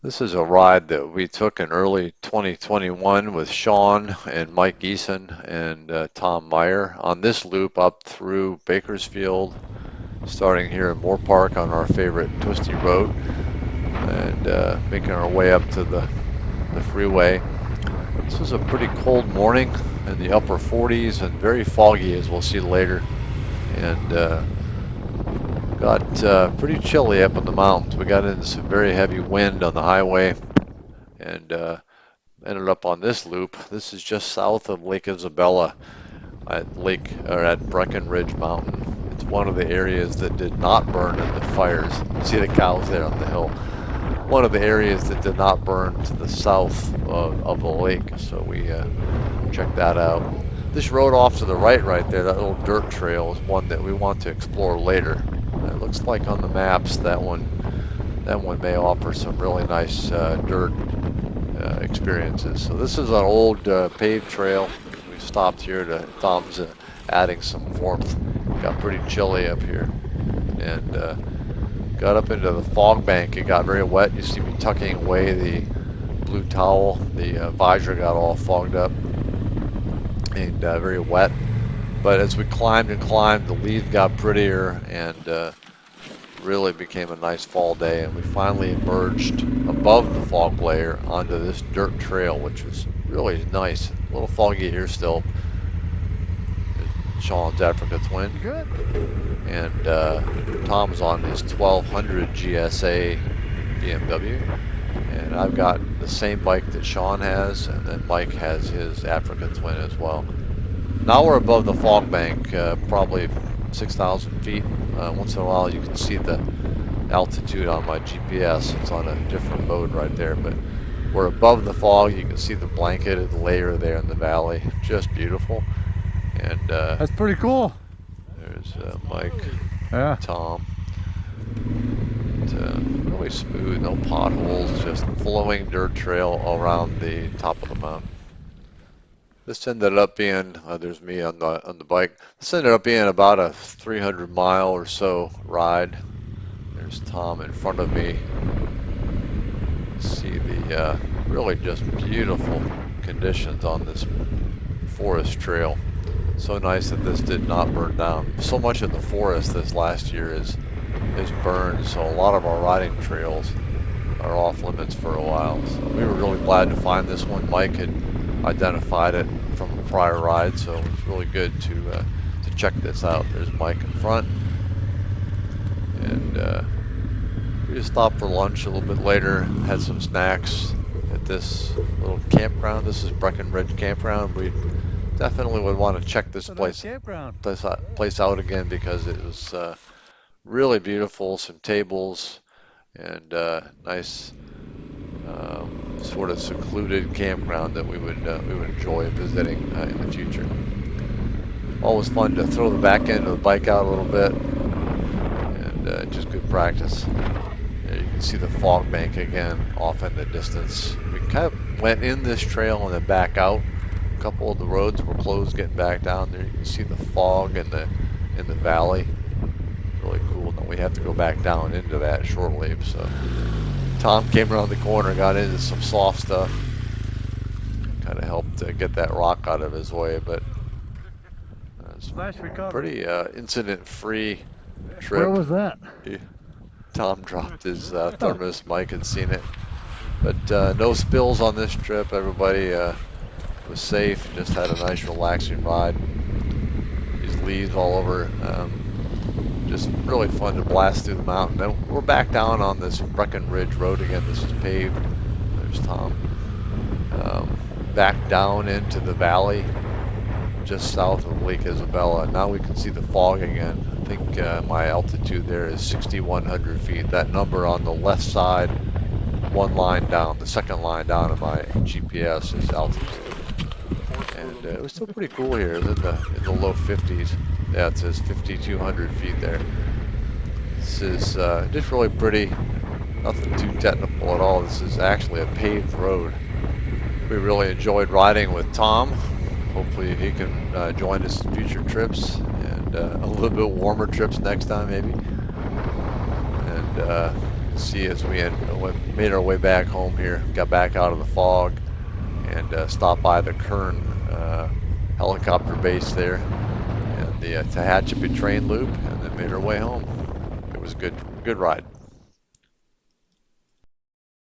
This is a ride that we took in early 2021 with Sean and Mike Eason and Tom Meyer on this loop up through Bakersfield, starting here in Moore Park on our favorite twisty road and making our way up to the freeway. This was a pretty cold morning in the upper 40s and very foggy, as we'll see later, and got pretty chilly up in the mountains. We got into some very heavy wind on the highway and ended up on this loop. This is just south of Lake Isabella at Breckenridge Mountain. It's one of the areas that did not burn in the fires. You see the cows there on the hill. One of the areas that did not burn to the south of the lake, so we checked that out. This road off to the right there, that little dirt trail, is one that we want to explore later. It looks like on the maps that one may offer some really nice dirt experiences. So this is an old paved trail. We stopped here to Tom's adding some warmth. Got pretty chilly up here, and got up into the fog bank. It got very wet. You see me tucking away the blue towel. The visor got all fogged up and very wet. But as we climbed and climbed, the leaves got prettier and really became a nice fall day. And we finally emerged above the fog layer onto this dirt trail, which was really nice. A little foggy here still. Sean's Africa Twin. Good. And Tom's on his 1200 GSA BMW. And I've got the same bike that Sean has, and then Mike has his Africa Twin as well. Now we're above the fog bank, probably 6,000 feet. Once in a while you can see the altitude on my GPS. It's on a different mode right there, but we're above the fog. You can see the blanketed layer there in the valley. Just beautiful. And That's pretty cool. there's Mike, Yeah. Tom. Really smooth, no potholes, just flowing dirt trail around the top of the mountain. This ended up being, there's me on the bike. This ended up being about a 300-mile or so ride. There's Tom in front of me. See the really just beautiful conditions on this forest trail. So nice that this did not burn down. So much of the forest this last year is burned, so a lot of our riding trails are off limits for a while. So we were really glad to find this one. Mike had identified it from a prior ride, so it was really good to check this out. There's Mike in front, and we just stopped for lunch a little bit later, had some snacks at this little campground. This is Breckenridge Campground. We definitely would want to check this place out again because it was really beautiful. Some tables and nice sort of secluded campground that we would enjoy visiting in the future. Always fun to throw the back end of the bike out a little bit, and just good practice. There you can see the fog bank again off in the distance. We kind of went in this trail and then back out. A couple of the roads were closed getting back down there. You can see the fog in the valley. Really cool. Now we have to go back down into that shortly. So Tom came around the corner, got into some soft stuff, kind of helped get that rock out of his way, but it's Nice recovery. pretty incident-free trip. Where was that? Tom dropped his thermos. Mike had seen it, but no spills on this trip. Everybody was safe. Just had a nice, relaxing ride. These leaves all over. Just really fun to blast through the mountain. Then we're back down on this Breckenridge Road again. This is paved. There's Tom. Back down into the valley, just south of Lake Isabella. Now we can see the fog again. I think my altitude there is 6,100 feet. That number on the left side, one line down, the second line down of my GPS is altitude. And it was still pretty cool here. It was in the low 50s. Yeah, it says 5,200 feet there. This is just really pretty. Nothing too technical at all. This is actually a paved road. We really enjoyed riding with Tom. Hopefully he can join us in future trips and a little bit warmer trips next time maybe. And could see as we made our way back home here, got back out of the fog, and stopped by the Kern helicopter base there and the Tehachapi train loop, and then made our way home. It was a good ride.